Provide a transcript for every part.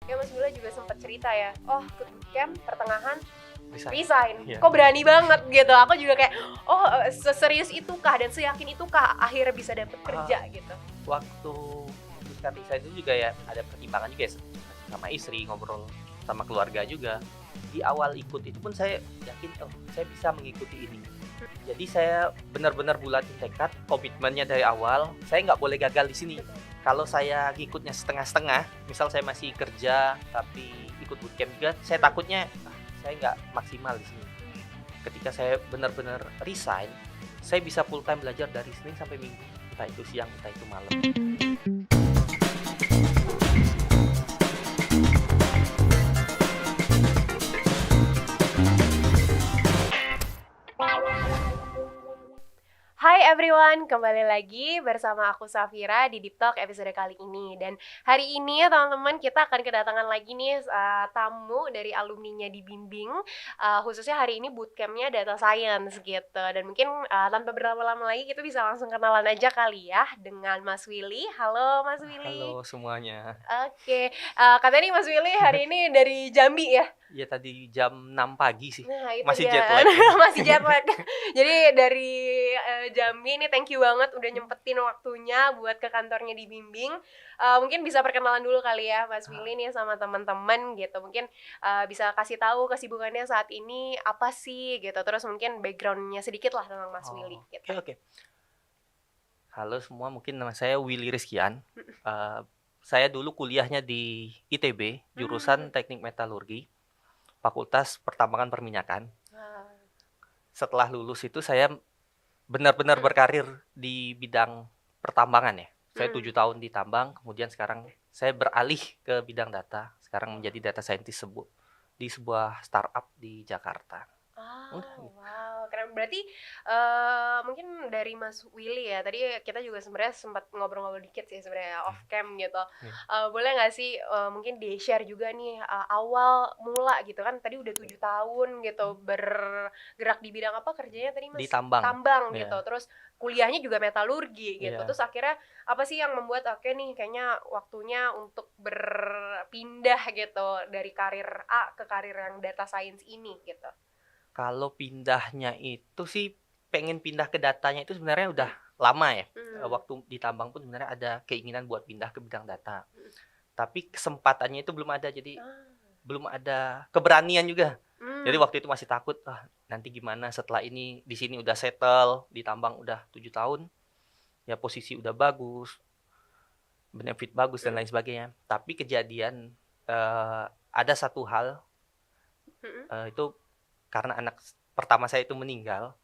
Ya Mas Bula juga sempat cerita ya, oh ikut bootcamp pertengahan resign. Yeah. Kok berani banget gitu. Aku juga kayak, oh seserius itukah dan seyakin itukah akhirnya bisa dapet kerja gitu. Waktu memutuskan resign itu juga ya ada pertimbangan juga ya, sama istri, ngobrol sama keluarga juga. Di awal ikut itu pun saya yakin, oh saya bisa mengikuti ini. Jadi saya benar-benar bulatin tekad, komitmennya dari awal. Saya nggak boleh gagal di sini. Kalau saya ngikutnya setengah-setengah, misal saya masih kerja tapi ikut bootcamp juga, saya takutnya saya nggak maksimal di sini. Ketika saya benar-benar resign, saya bisa full time belajar dari Senin sampai Minggu, entah itu siang, entah itu malam. Hai everyone, kembali lagi bersama aku Safira di Deep Talk episode kali ini. Dan hari ini teman-teman kita akan kedatangan lagi nih tamu dari alumninya di Bimbing. Khususnya hari ini bootcampnya Data Science gitu. Dan mungkin tanpa berlama-lama lagi kita bisa langsung kenalan aja kali ya dengan Mas Willy. Halo Mas Willy. Halo semuanya. Oke, katanya nih Mas Willy hari ini dari Jambi ya? Iya tadi jam 6 pagi sih. Nah, itu Masih dia. jet lag. Masih jet lag. Jadi dari Jambi nih thank you banget udah nyempetin waktunya buat ke kantornya di Bimbing. Mungkin bisa perkenalan dulu kali ya Mas Willy nih sama teman-teman gitu. Mungkin bisa kasih tahu kesibukannya saat ini apa sih gitu. Terus mungkin backgroundnya sedikit lah tentang Mas Willy gitu. Oke. Halo semua, mungkin nama saya Willy Rizkian. Saya dulu kuliahnya di ITB, jurusan Teknik Metalurgi, Fakultas Pertambangan Perminyakan. Setelah lulus itu saya benar-benar berkarir di bidang pertambangan ya. Saya 7 tahun di tambang, kemudian sekarang saya beralih ke bidang data. Sekarang menjadi data scientist di sebuah startup di Jakarta. Wow, keren. Berarti mungkin dari Mas Willy ya, tadi kita juga sebenarnya sempat ngobrol-ngobrol dikit sih sebenarnya off cam gitu. Boleh nggak sih mungkin di-share juga nih awal mula gitu kan, tadi udah 7 tahun gitu bergerak di bidang apa kerjanya tadi Mas? Di tambang. Gitu, terus kuliahnya juga metalurgi gitu. Yeah. Terus akhirnya apa sih yang membuat oke nih kayaknya waktunya untuk berpindah gitu dari karir A ke karir yang data science ini gitu? Kalau pindahnya itu sih pengen pindah ke datanya itu sebenarnya udah lama ya. Waktu di tambang pun sebenarnya ada keinginan buat pindah ke bidang data. Tapi kesempatannya itu belum ada, jadi belum ada keberanian juga. Jadi waktu itu masih takut, nanti gimana setelah ini, di sini udah settle, di tambang udah 7 tahun. Ya posisi udah bagus, benefit bagus dan lain sebagainya. Tapi kejadian ada satu hal itu karena anak pertama saya itu meninggal.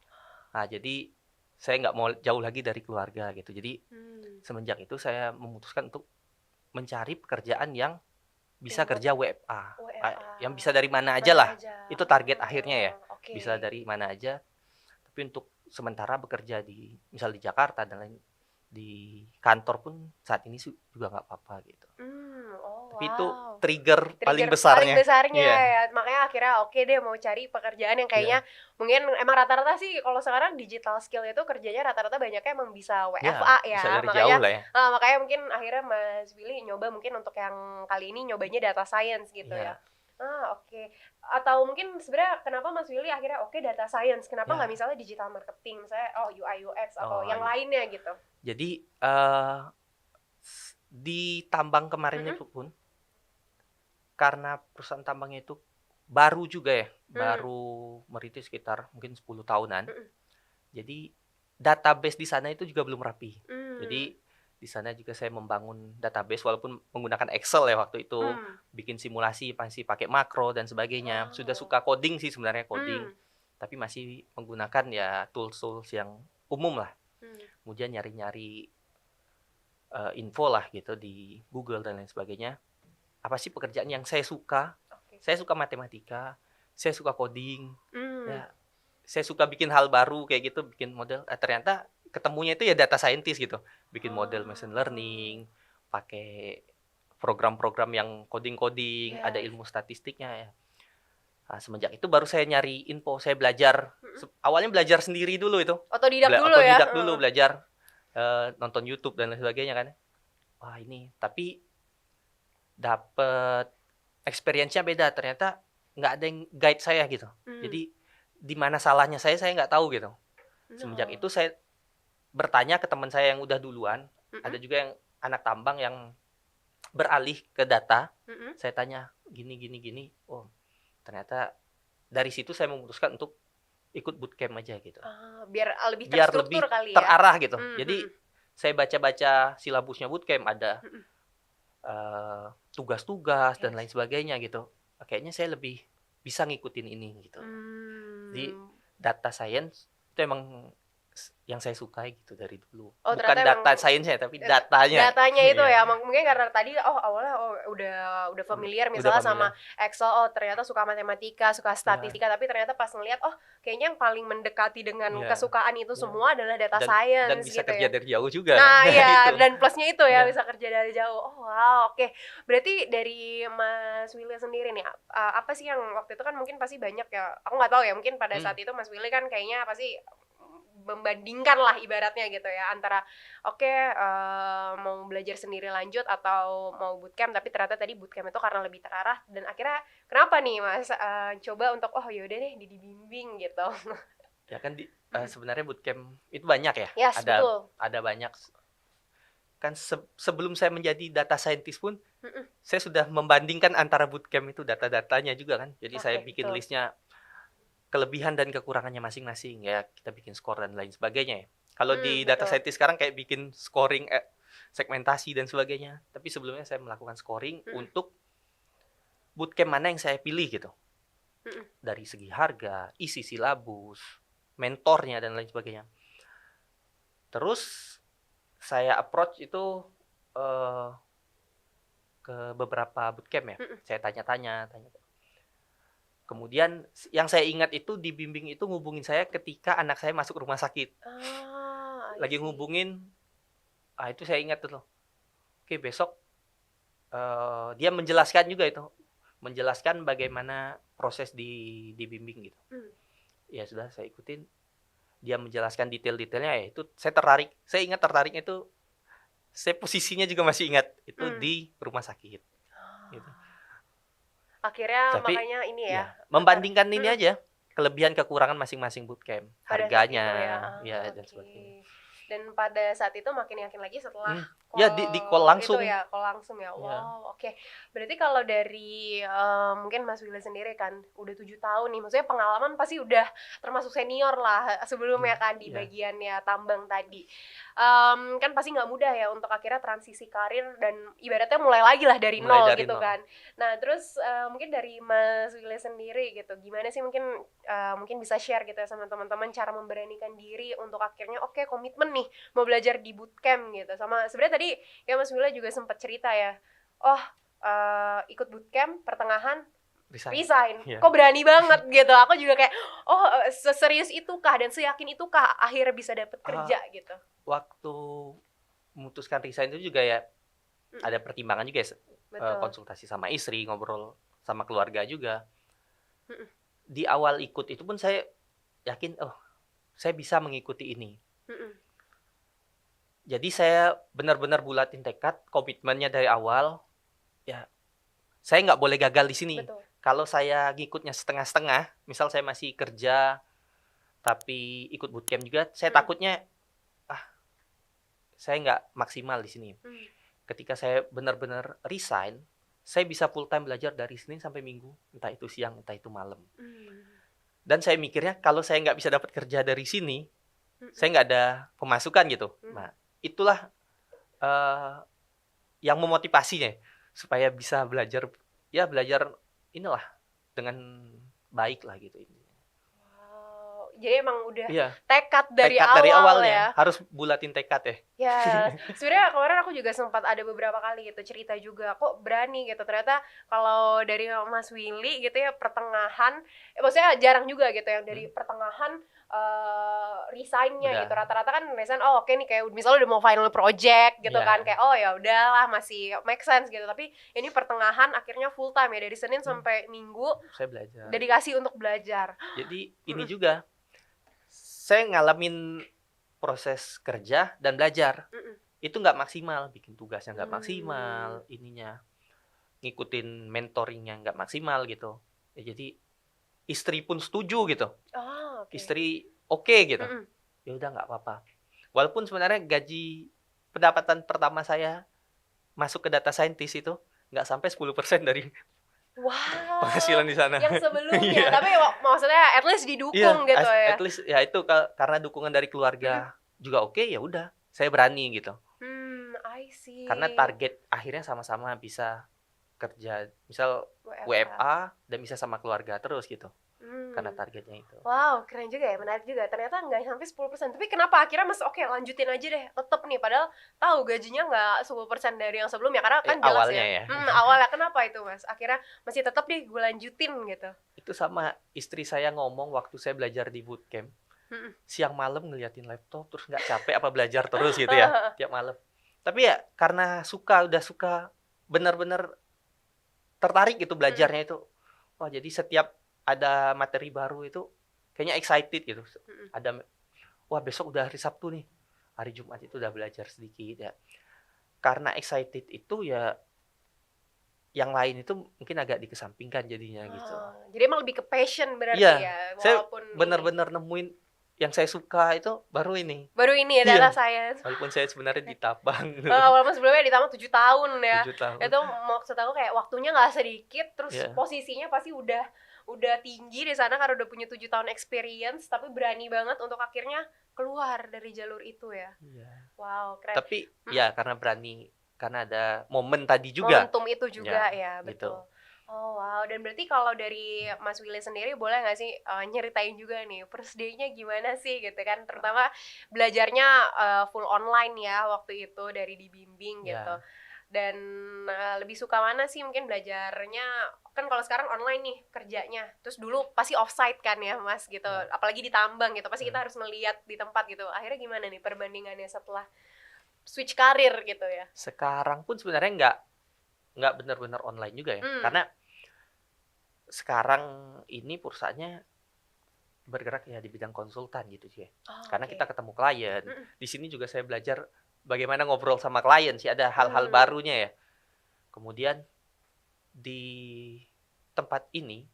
Nah, jadi saya nggak mau jauh lagi dari keluarga gitu. Jadi semenjak itu saya memutuskan untuk mencari pekerjaan yang bisa kerja WFA. Yang bisa dari mana aja lah. Itu target akhirnya ya. Bisa dari mana aja. Tapi untuk sementara bekerja misal di Jakarta dan lain, di kantor pun saat ini juga nggak apa-apa gitu. Tapi itu trigger paling besarnya ya. Makanya akhirnya oke deh mau cari pekerjaan yang kayaknya mungkin emang rata-rata sih kalau sekarang digital skill itu kerjanya rata-rata banyaknya emang bisa WFA ya. Bisa dari makanya jauh lah ya. Makanya mungkin akhirnya Mas Willy nyoba mungkin untuk yang kali ini nyobanya data science gitu ya. Oke. Atau mungkin sebenarnya kenapa Mas Willy akhirnya data science, kenapa nggak misalnya digital marketing, misalnya UI UX atau yang lainnya gitu. Jadi di tambang kemarin itu pun karena perusahaan tambangnya itu baru juga ya, baru merintis sekitar mungkin 10 tahunan. Jadi database di sana itu juga belum rapi. Jadi di sana juga saya membangun database walaupun menggunakan Excel ya waktu itu, bikin simulasi masih pakai makro dan sebagainya. Sudah suka coding sih sebenarnya, coding. Tapi masih menggunakan ya tools-tools yang umum lah. Kemudian nyari-nyari info lah gitu di Google dan lain sebagainya. Apa sih pekerjaan yang saya suka? Saya suka matematika, saya suka coding, ya, saya suka bikin hal baru kayak gitu, bikin model. Ternyata ketemunya itu ya data scientist gitu, bikin model machine learning, pakai program-program yang coding-coding, ada ilmu statistiknya ya. Nah, semenjak itu baru saya nyari info, saya belajar. Awalnya belajar sendiri dulu itu. Otodidak dulu belajar, nonton YouTube dan lain sebagainya kan. Wah ini, tapi dapet experience-nya beda. Ternyata nggak ada yang guide saya gitu. Jadi di mana salahnya saya nggak tahu gitu. Semenjak itu saya bertanya ke teman saya yang udah duluan. Ada juga yang anak tambang yang beralih ke data. Saya tanya gini. Oh, ternyata dari situ saya memutuskan untuk ikut bootcamp aja gitu. Biar lebih terstruktur kali ya. Terarah gitu. Jadi saya baca-baca silabusnya bootcamp, ada tugas-tugas dan lain sebagainya gitu. Kayaknya saya lebih bisa ngikutin ini gitu. Jadi data science itu emang yang saya sukai gitu dari dulu. Bukan data science-nya tapi datanya. Datanya itu ya, mungkin karena tadi awalnya udah familiar misalnya sama Excel, ternyata suka matematika, suka statistika, tapi ternyata pas ngeliat kayaknya yang paling mendekati dengan kesukaan itu semua adalah data science dan bisa gitu kerja dari jauh juga. Nah, iya, dan plusnya itu ya bisa kerja dari jauh. Oh, wow, oke. Berarti dari Mas Willy sendiri nih, apa sih yang waktu itu kan mungkin pasti banyak ya. Aku nggak tahu ya, mungkin pada saat itu Mas Willy kan kayaknya pasti membandingkan lah ibaratnya gitu ya, antara mau belajar sendiri lanjut atau mau bootcamp, tapi ternyata tadi bootcamp itu karena lebih terarah, dan akhirnya kenapa nih Mas coba untuk yaudah deh dibimbing gitu. Ya kan sebenarnya bootcamp itu banyak ya. Yes, ada banyak kan. Sebelum saya menjadi data scientist pun saya sudah membandingkan antara bootcamp itu data-datanya juga kan. Jadi saya bikin listnya kelebihan dan kekurangannya masing-masing ya, kita bikin skor dan lain sebagainya ya. Kalau di data scientist sekarang kayak bikin scoring, segmentasi dan sebagainya. Tapi sebelumnya saya melakukan scoring untuk bootcamp mana yang saya pilih gitu. Dari segi harga, isi silabus, mentornya dan lain sebagainya. Terus saya approach itu ke beberapa bootcamp ya. Saya tanya. Kemudian yang saya ingat itu di bimbing itu ngubungin saya ketika anak saya masuk rumah sakit. Lagi ngubungin, itu saya ingat tuh. Oke, besok dia menjelaskan juga itu. Menjelaskan bagaimana proses di bimbing gitu. Ya sudah, saya ikutin. Dia menjelaskan detail-detailnya ya, itu saya tertarik. Saya ingat tertariknya itu, saya posisinya juga masih ingat, itu di rumah sakit. Gitu. Akhirnya makanya ini ya. Membandingkan ini aja, kelebihan kekurangan masing-masing bootcamp, harganya, dan sebagainya. Dan pada saat itu makin yakin lagi setelah di call langsung. Itu ya, call langsung ya. Wow, oke. Berarti kalau dari mungkin Mas Willy sendiri kan udah 7 tahun nih, maksudnya pengalaman pasti udah termasuk senior lah sebelumnya kan di bagiannya tambang tadi. Kan pasti nggak mudah ya untuk akhirnya transisi karir dan ibaratnya mulai lagi lah dari nol gitu kan. Nah, terus mungkin dari Mas Willy sendiri gitu, gimana sih mungkin bisa share gitu ya sama teman-teman cara memberanikan diri untuk akhirnya komitmen nih mau belajar di bootcamp gitu. Sama sebenarnya tadi ya Mas Willy juga sempat cerita ya, ikut bootcamp pertengahan resign. Kok berani banget gitu. Aku juga kayak seserius itukah dan seyakin itukah akhirnya bisa dapet kerja gitu. Waktu memutuskan resign itu juga ya ada pertimbangan juga ya, konsultasi sama istri, ngobrol sama keluarga juga. Di awal ikut itu pun saya yakin saya bisa mengikuti ini. Jadi saya benar-benar bulatin tekad, komitmennya dari awal. Ya, saya nggak boleh gagal di sini. Kalau saya ngikutnya setengah-setengah, misal saya masih kerja tapi ikut bootcamp juga, saya takutnya saya nggak maksimal di sini. Ketika saya benar-benar resign, saya bisa full time belajar dari Senin sampai Minggu, entah itu siang, entah itu malam. Dan saya mikirnya kalau saya nggak bisa dapat kerja dari sini, saya nggak ada pemasukan gitu. Nah, itulah yang memotivasinya supaya bisa belajar inilah dengan baik lah gitu. Wow, jadi emang udah tekad dari awal ya. Harus bulatin tekad ya. Ya, sebenarnya kemarin aku juga sempat ada beberapa kali gitu cerita juga, kok berani gitu. Ternyata kalau dari Mas Willy gitu ya pertengahan, maksudnya jarang juga gitu yang dari pertengahan resign-nya gitu. Rata-rata kan resign oke nih kayak misalnya udah mau final project gitu kan, kayak ya udahlah masih make sense gitu. Tapi ini pertengahan akhirnya full time ya dari Senin sampai Minggu saya belajar. Dedikasi untuk belajar. Jadi ini juga saya ngalamin proses kerja dan belajar. Itu nggak maksimal, bikin tugasnya nggak maksimal, ininya. ngikutin mentoringnya nggak maksimal gitu. Ya jadi istri pun setuju gitu. Oh, oke. Istri oke gitu. Ya udah nggak apa-apa. Walaupun sebenarnya pendapatan pertama saya masuk ke data scientist itu nggak sampai 10% dari Wow, penghasilan di sana. yang sebelumnya. Iya. Tapi maksudnya at least didukung gitu ya. At least ya itu karena dukungan dari keluarga juga oke, ya udah saya berani gitu. I see. Karena target akhirnya sama-sama bisa kerja, misal WFA dan bisa sama keluarga terus gitu. Karena targetnya itu. Wow, keren juga ya, menarik juga. Ternyata nggak sampai 10%. Tapi kenapa akhirnya Mas oke lanjutin aja deh, tetep nih. Padahal tahu gajinya nggak 10% dari yang sebelumnya. Karena kan jelas awalnya ya. Awalnya kenapa itu Mas? Akhirnya masih tetep deh gue lanjutin gitu. Itu sama istri saya ngomong waktu saya belajar di bootcamp. Siang malam ngeliatin laptop, terus nggak capek apa belajar terus gitu ya, tiap malam. Tapi ya karena udah suka, benar-benar tertarik gitu belajarnya itu. Wah, jadi setiap ada materi baru itu kayaknya excited gitu. Wah, besok udah hari Sabtu nih. Hari Jumat itu udah belajar sedikit ya. Karena excited itu ya yang lain itu mungkin agak dikesampingkan jadinya gitu. Jadi emang lebih ke passion berarti ya. Walaupun saya benar-benar nemuin yang saya suka itu baru ini ya, data science. Walaupun saya sebenarnya ditabang. Walaupun sebelumnya ditabang 7 tahun ya. 7 tahun. Itu maksud aku kayak waktunya nggak sedikit, terus posisinya pasti udah tinggi di sana karena udah punya 7 tahun experience, tapi berani banget untuk akhirnya keluar dari jalur itu ya. Wow, keren. Tapi ya karena berani, karena ada momen tadi juga. Momentum itu juga ya, betul. Gitu. Oh wow, dan berarti kalau dari Mas Willy sendiri boleh nggak sih nyeritain juga nih first day-nya gimana sih gitu kan, terutama belajarnya full online ya waktu itu dari dibimbing gitu. Dan lebih suka mana sih mungkin belajarnya, kan kalau sekarang online nih kerjanya, terus dulu pasti offsite kan ya Mas gitu, apalagi di tambang gitu, pasti kita harus melihat di tempat gitu. Akhirnya gimana nih perbandingannya setelah switch karir gitu ya? Sekarang pun sebenarnya nggak benar-benar online juga ya, karena sekarang ini perusahaannya bergerak ya di bidang konsultan gitu sih ya. Karena kita ketemu klien. Di sini juga saya belajar bagaimana ngobrol sama klien sih, ada hal-hal barunya ya. Kemudian di tempat ini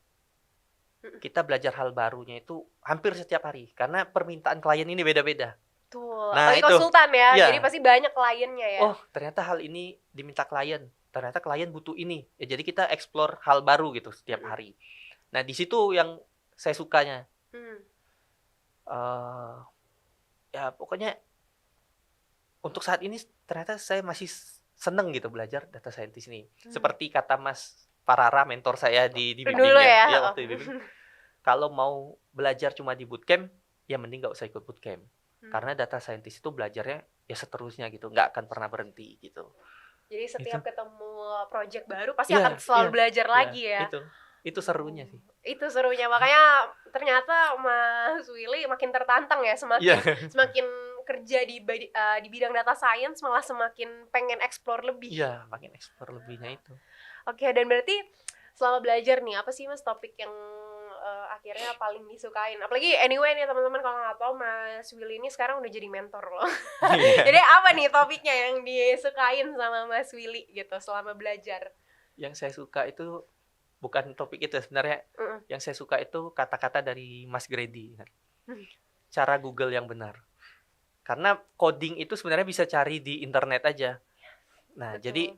kita belajar hal barunya itu hampir setiap hari karena permintaan klien ini beda-beda. Tuh, nah, itu konsultan ya, jadi pasti banyak kliennya ya. Oh, ternyata hal ini diminta klien. Ternyata klien butuh ini. Ya, jadi kita explore hal baru gitu setiap hari. Nah, di situ yang saya sukanya. Ya, pokoknya untuk saat ini ternyata saya masih seneng gitu belajar data scientist ini. Seperti kata Mas Parara, mentor saya di bimbing ya waktu di bimbing. Kalau mau belajar cuma di bootcamp, ya mending nggak usah ikut bootcamp. Karena data scientist itu belajarnya ya seterusnya gitu, nggak akan pernah berhenti gitu. Jadi setiap ketemu project baru pasti akan selalu belajar lagi ya. Itu serunya sih. Itu serunya, makanya ternyata Mas Willy makin tertantang ya, semakin kerja di bidang data science malah semakin pengen explore lebih. Iya, makin explore lebihnya itu. Oke, dan berarti selama belajar nih, apa sih Mas topik yang akhirnya paling disukain? Apalagi anyway nih teman-teman, kalau nggak tahu Mas Willy ini sekarang udah jadi mentor loh. Jadi apa nih topiknya yang disukain sama Mas Willy gitu selama belajar? Yang saya suka itu bukan topik itu sebenarnya. Yang saya suka itu kata-kata dari Mas Grady. Cara Google yang benar. Karena coding itu sebenarnya bisa cari di internet aja. Nah, jadi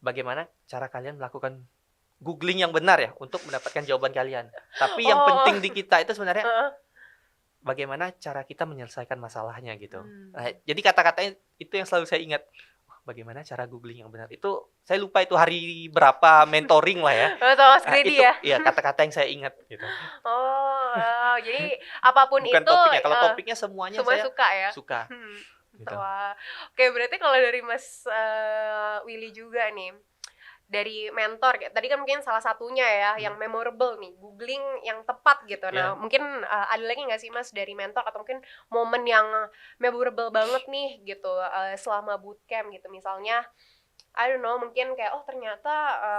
bagaimana cara kalian melakukan googling yang benar ya untuk mendapatkan jawaban kalian. Tapi yang penting di kita itu sebenarnya bagaimana cara kita menyelesaikan masalahnya gitu. Nah, jadi kata-katanya itu yang selalu saya ingat. Bagaimana cara googling yang benar. Itu saya lupa itu hari berapa mentoring lah ya. Mas Grady ya. Iya, kata-kata yang saya ingat gitu. Jadi apapun bukan itu topiknya. Kalau topiknya semuanya saya suka ya. Suka. Gitu. Wah. Oke, berarti kalau dari Mas Willy juga nih, dari mentor, tadi kan mungkin salah satunya ya yang memorable nih, googling yang tepat gitu. Nah, mungkin ada lagi nggak sih Mas dari mentor atau mungkin momen yang memorable banget nih gitu selama bootcamp gitu, misalnya I don't know, mungkin kayak ternyata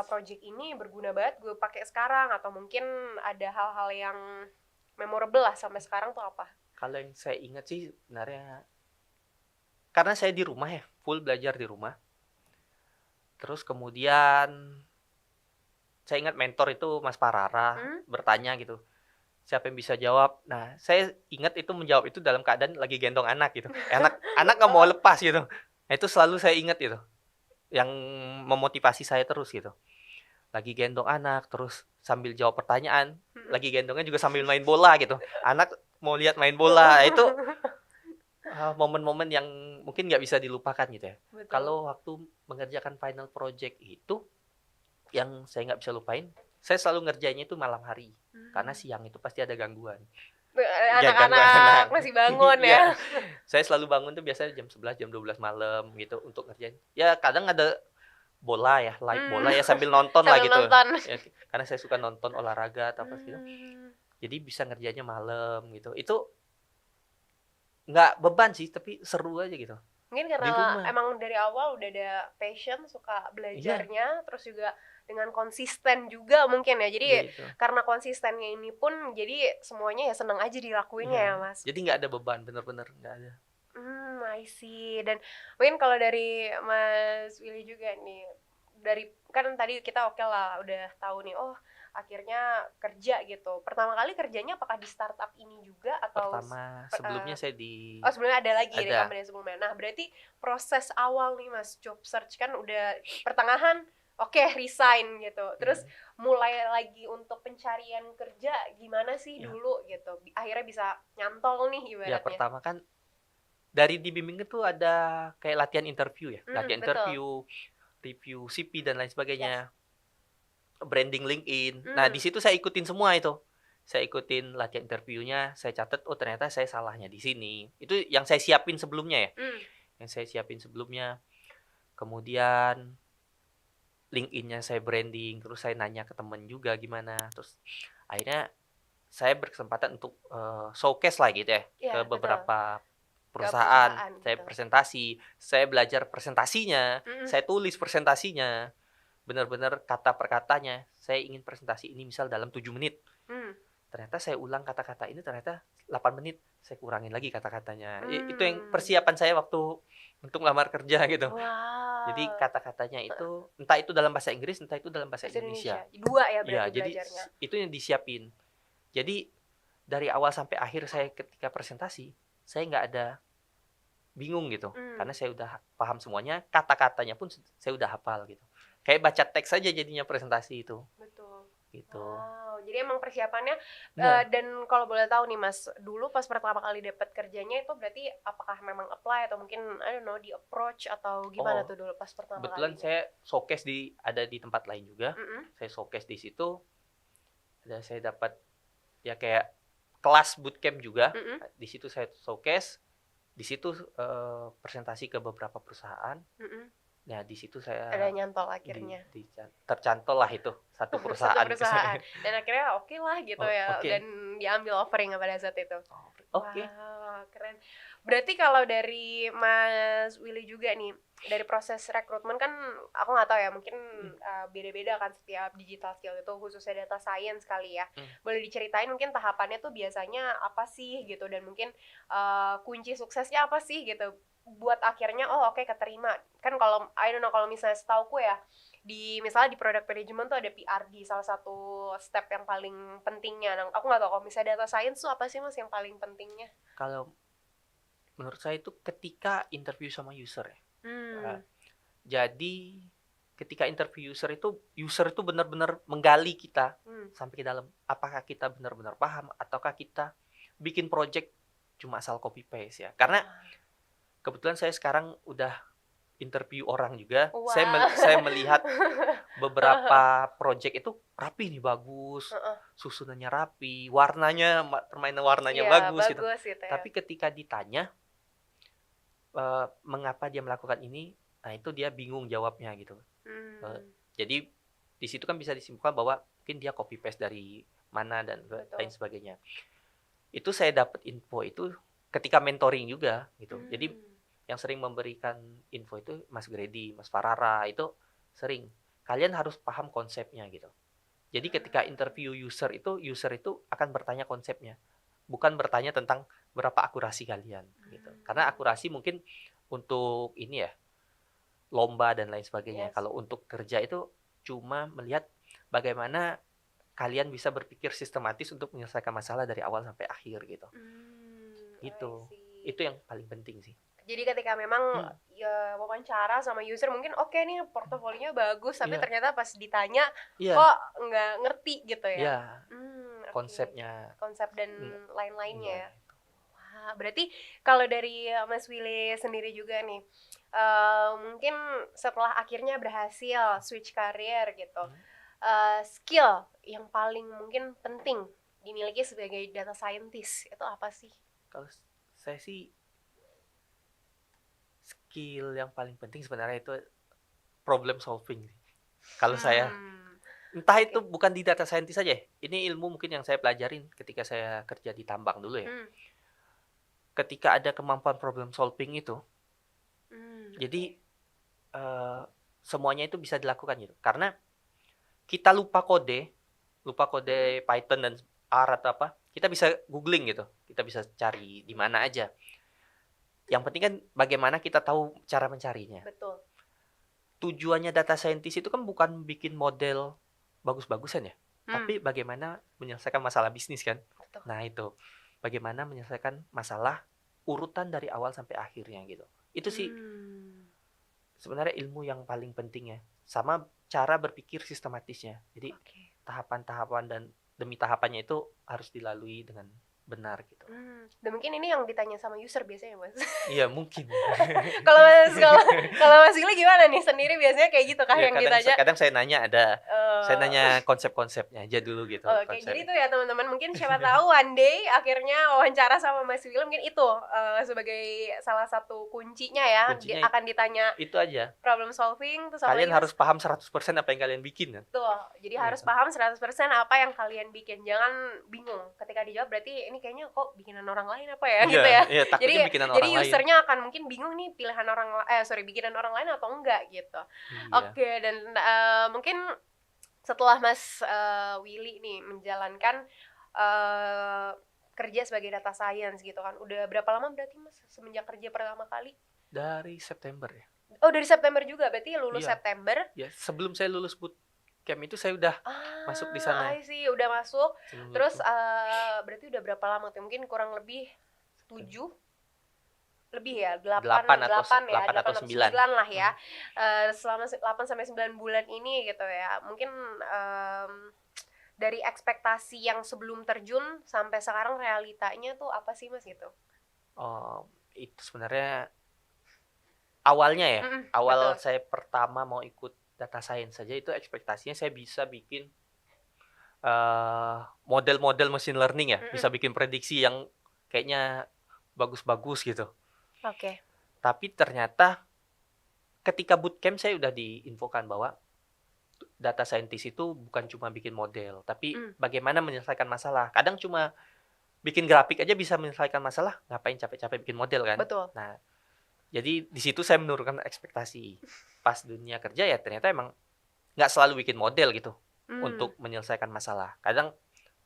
project ini berguna banget gue pakai sekarang, atau mungkin ada hal-hal yang memorable lah sampai sekarang tuh apa? Kalau yang saya ingat sih sebenarnya karena saya di rumah ya, full belajar di rumah. Terus kemudian saya ingat mentor itu Mas Parara bertanya gitu, siapa yang bisa jawab. Nah, saya ingat itu menjawab itu dalam keadaan lagi gendong anak gitu. Anak nggak mau lepas gitu. Nah, itu selalu saya ingat itu, yang memotivasi saya terus gitu. Lagi gendong anak, terus sambil jawab pertanyaan, lagi gendongnya juga sambil main bola gitu. Anak mau lihat main bola, itu momen-momen yang mungkin nggak bisa dilupakan gitu ya. Betul. Kalau waktu mengerjakan final project itu, yang saya nggak bisa lupain, saya selalu ngerjainnya itu malam hari. Karena siang itu pasti ada gangguan. Anak-anak masih bangun ya. Saya selalu bangun tuh biasanya jam 11, jam 12 malam gitu untuk ngerjain. Ya kadang ada bola ya, live bola ya sambil nonton lah gitu. Ya, karena saya suka nonton olahraga atau apa gitu. Jadi bisa ngerjainnya malam gitu. Itu nggak beban sih, tapi seru aja gitu. Mungkin karena emang dari awal udah ada passion, suka belajarnya, terus juga dengan konsisten juga mungkin ya. Jadi karena konsistennya ini pun jadi semuanya ya seneng aja dilakuinnya ya Mas. Jadi nggak ada beban, bener-bener nggak ada. I see. Dan mungkin kalau dari Mas Willy juga nih, dari kan tadi kita oke lah udah tahu nih, oh akhirnya kerja gitu. Pertama kali kerjanya apakah di startup ini juga atau sebelumnya saya di sebelumnya ada lagi di company sebelumnya. Nah, berarti proses awal nih Mas job search kan udah pertengahan resign gitu. Terus mulai lagi untuk pencarian kerja gimana sih dulu gitu. Akhirnya bisa nyantol nih ibaratnya. Ya pertama kan dari di bimbing itu ada kayak latihan interview ya. Latihan interview, review CV dan lain sebagainya. Branding LinkedIn. Nah, di situ saya ikutin semua itu. Saya ikutin latihan interviewnya, saya catat, oh ternyata saya salahnya di sini. Itu yang saya siapin sebelumnya ya. Yang saya siapin sebelumnya. Kemudian LinkedIn-nya saya branding, terus saya nanya ke temen juga gimana. Terus akhirnya saya berkesempatan untuk showcase lah gitu ya, ke beberapa perusahaan. Saya presentasi, saya belajar presentasinya, saya tulis presentasinya. Benar-benar kata per katanya, saya ingin presentasi ini misal dalam 7 menit. Ternyata saya ulang kata-kata ini ternyata 8 menit, saya kurangin lagi kata-katanya. Itu yang persiapan saya waktu untuk melamar kerja gitu. Jadi kata-katanya itu entah itu dalam bahasa Inggris, entah itu dalam bahasa Indonesia. Dua ya berarti belajarnya. Jadi itu yang disiapin. Jadi dari awal sampai akhir saya ketika presentasi, saya nggak ada bingung gitu. Karena saya udah paham semuanya, kata-katanya pun saya udah hafal gitu. Kayak baca teks aja jadinya presentasi itu. Betul. Gitu. Wow, jadi emang persiapannya dan kalau boleh tahu nih Mas, dulu pas pertama kali dapat kerjanya itu berarti apakah memang apply atau mungkin I don't know di approach atau gimana tuh dulu pas pertama kali? Kebetulan saya showcase ada di tempat lain juga. Saya showcase di situ. Saya dapat ya kayak kelas bootcamp juga. Di situ saya showcase. Di situ presentasi ke beberapa perusahaan. Nah, di situ saya ada nyantol akhirnya. Tercantol lah itu satu perusahaan. Dan akhirnya oke lah gitu dan diambil offering pada saat itu. Oke. Wow, keren. Berarti kalau dari Mas Willy juga nih, dari proses rekrutmen kan aku nggak tahu ya, mungkin beda-beda kan setiap digital skill itu, khususnya data science kali ya. Boleh diceritain mungkin tahapannya tuh biasanya apa sih gitu, dan mungkin kunci suksesnya apa sih gitu buat akhirnya keterima. Kan kalau I don't know, kalau misalnya setauku ya misalnya di product management tuh ada PRD, salah satu step yang paling pentingnya. Nah, aku nggak tahu kalau misalnya data science tuh apa sih Mas yang paling pentingnya? Kalau menurut saya itu ketika interview sama user ya. Jadi ketika interview user itu benar-benar menggali kita sampai ke dalam. Apakah kita benar-benar paham ataukah kita bikin project cuma asal copy paste ya? Karena kebetulan saya sekarang udah interview orang juga. Saya melihat beberapa project itu rapi nih, bagus, susunannya rapi, permainan warnanya bagus gitu. Tapi ketika ditanya mengapa dia melakukan ini, nah itu dia bingung jawabnya gitu. Jadi di situ kan bisa disimpulkan bahwa mungkin dia copy paste dari mana dan lain sebagainya. Itu saya dapat info itu ketika mentoring juga gitu. Jadi yang sering memberikan info itu Mas Grady, Mas Farara, itu sering. Kalian harus paham konsepnya gitu. Jadi ketika interview user itu akan bertanya konsepnya, bukan bertanya tentang berapa akurasi kalian gitu. Karena akurasi mungkin untuk ini ya, lomba dan lain sebagainya. Yes. Kalau untuk kerja itu cuma melihat bagaimana kalian bisa berpikir sistematis untuk menyelesaikan masalah dari awal sampai akhir gitu. Gitu. I see. Itu yang paling penting sih. Jadi ketika memang ya wawancara sama user mungkin oke nih portofolionya bagus, tapi Iya. ternyata pas ditanya Iya. kok nggak ngerti gitu ya. Iya. Oke. Konsepnya. Konsep dan lain-lainnya ya. Iya. Wah, berarti kalau dari Mas Willy sendiri juga nih, mungkin setelah akhirnya berhasil switch karir gitu, skill yang paling mungkin penting dimiliki sebagai data scientist itu apa sih? Kalau saya sih skill yang paling penting sebenarnya itu problem solving. Kalau saya entah itu bukan di data scientist saja. Ini ilmu mungkin yang saya pelajarin ketika saya kerja di tambang dulu ya. Ketika ada kemampuan problem solving itu, jadi semuanya itu bisa dilakukan gitu. Karena kita lupa kode Python dan R atau apa, kita bisa googling gitu. Kita bisa cari di mana aja. Yang penting kan bagaimana kita tahu cara mencarinya. Betul. Tujuannya data scientist itu kan bukan bikin model bagus-bagusan ya, tapi bagaimana menyelesaikan masalah bisnis kan. Betul. Nah itu, bagaimana menyelesaikan masalah urutan dari awal sampai akhirnya gitu. Itu sih sebenarnya ilmu yang paling penting ya. Sama cara berpikir sistematisnya. Jadi tahapan-tahapan dan demi tahapannya itu harus dilalui dengan benar gitu. Dan mungkin ini yang ditanya sama user biasanya Mas. Iya mungkin. Kalau Mas Willy gimana nih sendiri biasanya kayak gitu kah yang ditanya? Kadang saya nanya saya nanya konsep-konsepnya aja dulu gitu. Oke, jadi itu ya teman-teman, mungkin siapa tahu one day akhirnya wawancara sama Mas Willy mungkin itu sebagai salah satu kuncinya ya, akan ditanya itu aja. Problem solving terus kalian harus paham 100% apa yang kalian bikin kan. Tuh, jadi harus paham 100% apa yang kalian bikin. Jangan bingung ketika dijawab berarti ini kayaknya kok bikinan orang lain apa ya gitu ya. Iya, jadi usernya akan mungkin bingung nih bikinan orang lain atau enggak gitu. Oke, dan mungkin setelah Mas Willy nih menjalankan kerja sebagai data science gitu kan, udah berapa lama berarti Mas semenjak kerja pertama kali? Dari September ya. Oh, dari September juga, berarti lulus September? Ya, sebelum saya lulus bootcamp itu saya udah masuk di sana. Sih, udah masuk. Terus berarti udah berapa lama tuh? Mungkin kurang lebih 7 lebih ya, 8 atau 9 lah ya. Selama 8 sampai 9 bulan ini gitu ya. Mungkin dari ekspektasi yang sebelum terjun sampai sekarang realitanya tuh apa sih Mas gitu? Itu sebenarnya awalnya ya. Awal betul. saya pertama mau ikut data science saja itu ekspektasinya saya bisa bikin model-model machine learning ya, bisa bikin prediksi yang kayaknya bagus-bagus gitu. Oke. Tapi ternyata ketika bootcamp saya udah diinfokan bahwa data scientist itu bukan cuma bikin model, tapi bagaimana menyelesaikan masalah. Kadang cuma bikin grafik aja bisa menyelesaikan masalah, ngapain capek-capek bikin model kan? Betul. Nah, jadi di situ saya menurunkan ekspektasi. Pas dunia kerja ya ternyata emang nggak selalu bikin model gitu untuk menyelesaikan masalah. Kadang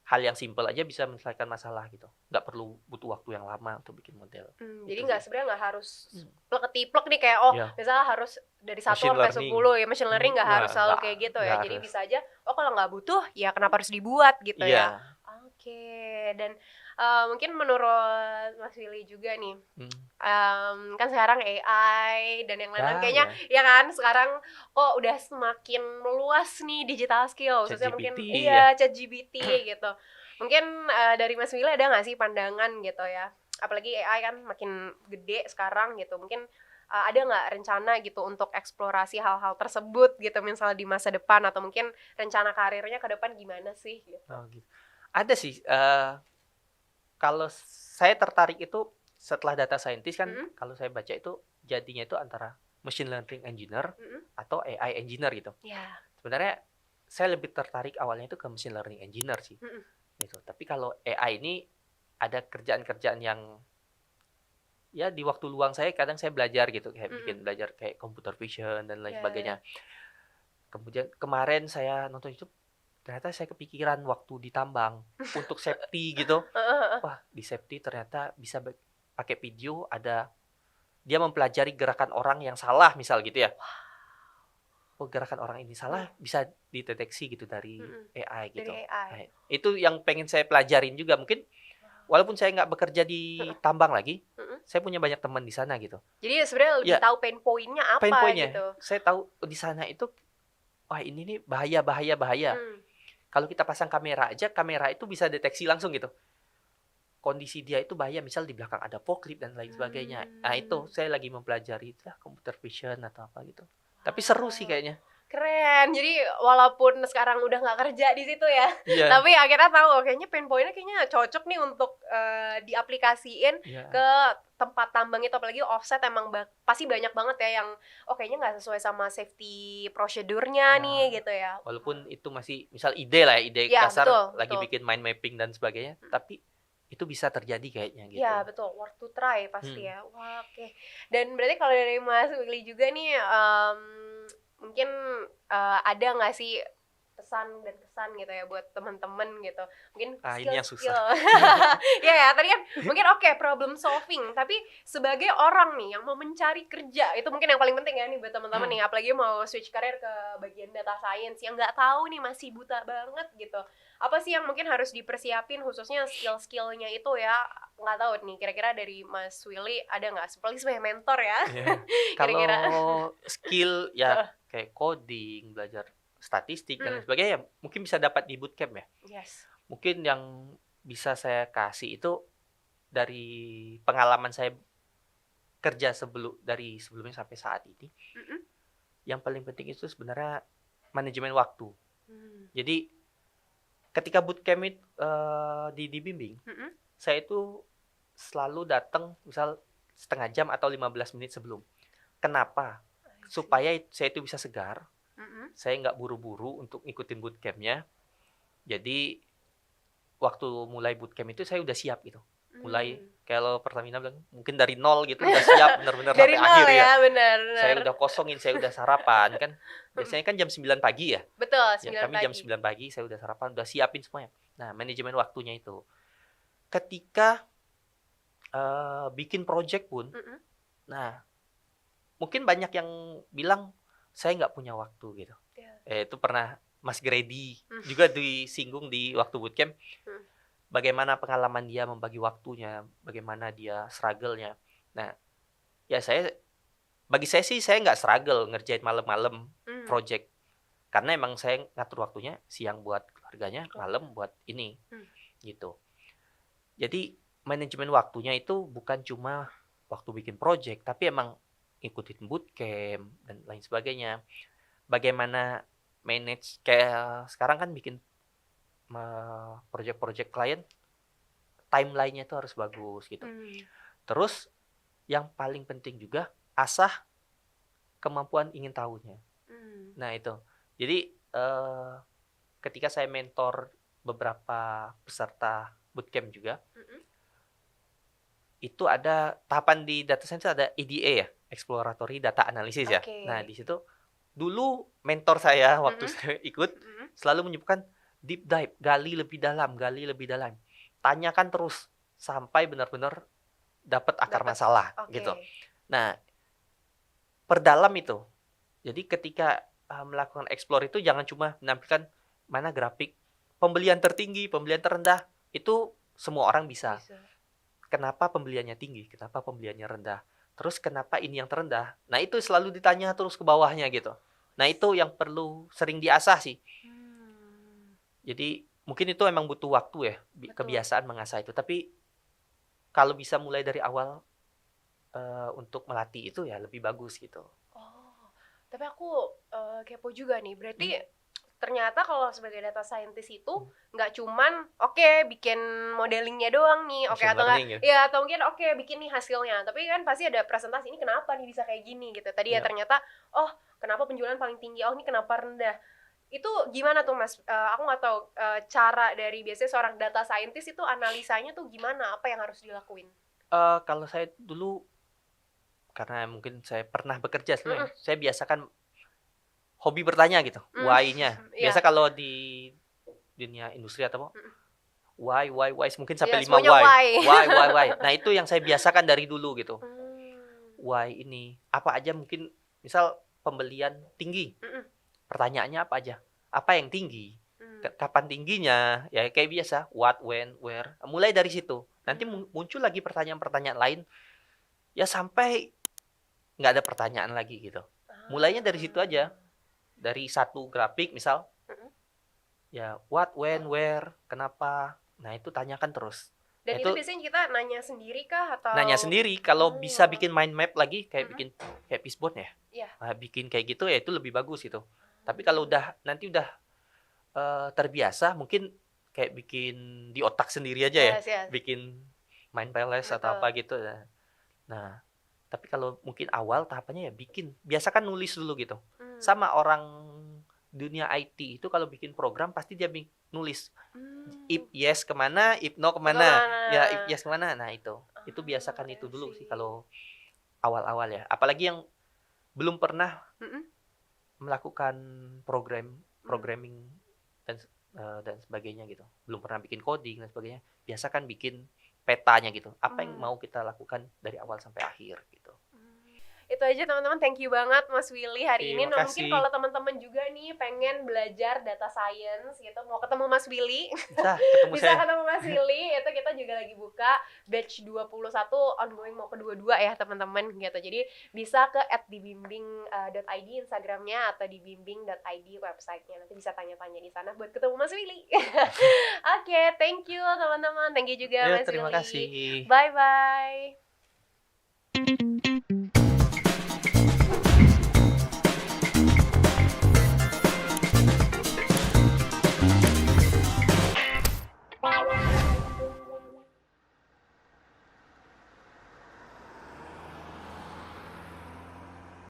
hal yang simpel aja bisa menyelesaikan masalah gitu, nggak perlu butuh waktu yang lama untuk bikin model. Jadi sebenarnya nggak harus plek-ketiplek nih kayak misalnya harus dari 1 sampai 10 ya, machine learning nggak harus selalu kayak gitu ya. Jadi bisa aja kalau nggak butuh ya kenapa harus dibuat gitu ya. Oke, dan mungkin menurut Mas Willy juga nih, kan sekarang AI dan yang lain-lain kayaknya ya kan sekarang kok udah semakin meluas nih digital skill, khususnya mungkin ChatGPT gitu. Mungkin dari Mas Willy ada nggak sih pandangan gitu ya, apalagi AI kan makin gede sekarang gitu, mungkin ada nggak rencana gitu untuk eksplorasi hal-hal tersebut gitu misalnya di masa depan, atau mungkin rencana karirnya ke depan gimana sih gitu? Gitu. Ada sih, kalau saya tertarik itu setelah data scientist kan, kalau saya baca itu jadinya itu antara machine learning engineer atau AI engineer gitu. Sebenarnya saya lebih tertarik awalnya itu ke machine learning engineer sih. Gitu. Tapi kalau AI ini ada kerjaan-kerjaan yang ya di waktu luang saya kadang saya belajar gitu, kayak belajar kayak computer vision dan lain sebagainya. Kemudian kemarin saya nonton YouTube, ternyata saya kepikiran waktu di tambang untuk safety gitu. Wah, di safety ternyata bisa pakai video, ada dia mempelajari gerakan orang yang salah misal gitu ya. Oh, gerakan orang ini salah bisa dideteksi gitu dari AI gitu. Dari AI. Nah, itu yang pengen saya pelajarin juga. Mungkin walaupun saya nggak bekerja di tambang lagi, saya punya banyak teman di sana gitu. Jadi sebenarnya lebih tahu pain point-nya apa pain point-nya. gitu. Saya tahu di sana itu, wah ini nih bahaya. Kalau kita pasang kamera aja, kamera itu bisa deteksi langsung gitu. Kondisi dia itu bahaya, misal di belakang ada forklift dan lain sebagainya. Nah itu saya lagi mempelajari itu computer vision atau apa gitu. Tapi seru sih kayaknya. Keren. Jadi walaupun sekarang udah nggak kerja di situ ya, tapi akhirnya tahu kayaknya pain point-nya kayaknya cocok nih untuk diaplikasiin ke tempat tambang itu, apalagi offset emang pasti banyak banget ya yang kayaknya nggak sesuai sama safety prosedurnya nih gitu ya. Walaupun itu masih misal ide lah, ide kasar lagi bikin mind mapping dan sebagainya, tapi itu bisa terjadi kayaknya gitu. Ya betul, worth to try pasti ya. Wah, oke. Dan berarti kalau dari Mas Willy juga nih, mungkin ada nggak sih pesan dan kesan gitu ya buat teman-teman gitu, mungkin ini yang susah. ya tadi kan mungkin problem solving, tapi sebagai orang nih yang mau mencari kerja, itu mungkin yang paling penting ya nih buat teman-teman nih, apalagi mau switch karir ke bagian data science yang nggak tahu nih, masih buta banget gitu. Apa sih yang mungkin harus dipersiapin khususnya skill-skillnya itu ya? Nggak tahu nih, kira-kira dari Mas Willy ada nggak? Apalagi sebagai mentor ya. Kalau skill ya kayak coding, belajar statistik dan sebagainya, mungkin bisa dapat di bootcamp ya. Mungkin yang bisa saya kasih itu dari pengalaman saya kerja dari sebelumnya sampai saat ini. Yang paling penting itu sebenarnya manajemen waktu. Jadi ketika bootcamp itu dibimbing, saya itu selalu datang misal setengah jam atau 15 menit sebelum. Kenapa? Supaya saya itu bisa segar. Saya nggak buru-buru untuk ngikutin bootcampnya. Jadi waktu mulai bootcamp itu saya udah siap gitu. Mulai kalau Pertamina bilang mungkin dari nol gitu udah siap benar-benar sampai akhir ya. Benar. Saya udah kosongin, saya udah sarapan kan. Biasanya kan jam 9 pagi ya. Betul, 9 kami pagi. Jam 9 pagi saya udah sarapan, udah siapin semuanya. Nah, manajemen waktunya itu. Ketika bikin project pun, nah mungkin banyak yang bilang saya nggak punya waktu gitu. Itu pernah Mas Grady juga disinggung di waktu bootcamp. Bagaimana pengalaman dia membagi waktunya, bagaimana dia struggle-nya. Nah, ya bagi saya sih saya nggak struggle ngerjain malam-malam project. Karena emang saya ngatur waktunya, siang buat keluarganya, malam buat ini. Gitu. Jadi manajemen waktunya itu bukan cuma waktu bikin project, tapi emang ikutin bootcamp dan lain sebagainya. Bagaimana manage, kayak sekarang kan bikin project-project klien, timeline-nya itu harus bagus gitu. Terus yang paling penting juga asah kemampuan ingin tahunya. Nah itu. Jadi ketika saya mentor beberapa peserta bootcamp juga, itu ada tahapan di data science, ada EDA ya, exploratory data analysis ya. Nah di situ dulu mentor saya waktu saya ikut selalu menyebutkan deep dive, gali lebih dalam. Tanyakan terus sampai benar-benar dapat akar masalah gitu. Nah, perdalam itu. Jadi ketika melakukan explore itu jangan cuma menampilkan mana grafik pembelian tertinggi, pembelian terendah. Itu semua orang bisa. Kenapa pembeliannya tinggi? Kenapa pembeliannya rendah? Terus kenapa ini yang terendah? Nah, itu selalu ditanya terus ke bawahnya gitu. Nah, itu yang perlu sering diasah sih. Jadi mungkin itu emang butuh waktu ya, kebiasaan mengasah itu. Tapi kalau bisa mulai dari awal untuk melatih itu ya lebih bagus gitu. Tapi aku kepo juga nih. Berarti ternyata kalau sebagai data scientist itu nggak cuman bikin modelingnya doang nih, atau nggak atau mungkin bikin nih hasilnya, tapi kan pasti ada presentasi, ini kenapa nih bisa kayak gini gitu. Tadi ya ternyata kenapa penjualan paling tinggi, ini kenapa rendah. Itu gimana tuh Mas? Aku nggak tahu cara dari biasanya seorang data scientist itu analisanya tuh gimana, apa yang harus dilakuin? Kalau saya dulu, karena mungkin saya pernah bekerja sebenarnya, saya biasakan hobi bertanya gitu, why-nya. Biasa kalau di dunia industri atau why mungkin sampai 5 why. Why. Nah, itu yang saya biasakan dari dulu gitu. why ini, apa aja mungkin misal pembelian tinggi, pertanyaannya apa aja? Apa yang tinggi? Kapan tingginya? Ya kayak biasa, what, when, where. Mulai dari situ. Nanti muncul lagi pertanyaan-pertanyaan lain. Ya sampai nggak ada pertanyaan lagi gitu. Mulainya dari situ aja. Dari satu grafik misal. Ya what, when, where, kenapa. Nah itu tanyakan terus. Dan itu biasanya kita nanya sendiri kah atau? Nanya sendiri. Kalau bisa bikin mind map lagi, kayak bikin kayak Fishbone ya. Iya. Nah, bikin kayak gitu ya itu lebih bagus itu. Tapi kalau nanti udah terbiasa, mungkin kayak bikin di otak sendiri aja ya. Yes. Bikin mind palace atau apa gitu. Nah, tapi kalau mungkin awal tahapannya ya biasakan nulis dulu gitu. Sama orang dunia IT itu kalau bikin program pasti dia nulis. If yes kemana, if no kemana. Ya if yes kemana. Nah itu biasakan itu dulu sih kalau awal-awal ya. Apalagi yang belum pernah melakukan programming dan sebagainya gitu, belum pernah bikin coding dan sebagainya, biasakan bikin petanya gitu, apa yang mau kita lakukan dari awal sampai akhir gitu. Itu aja teman-teman, thank you banget Mas Willy hari ini. Terima Mungkin kasih. kalau teman-teman juga nih pengen belajar data science gitu, mau ketemu Mas Willy, bisa ketemu Mas Willy, itu kita juga lagi buka batch 21 ongoing mau ke 22 ya teman-teman gitu. Jadi bisa ke @dibimbing.id Instagramnya atau dibimbing.id websitenya. Nanti bisa tanya-tanya di sana buat ketemu Mas Willy. Oke, thank you teman-teman, thank you juga Mas terima Willy. kasih. Bye-bye.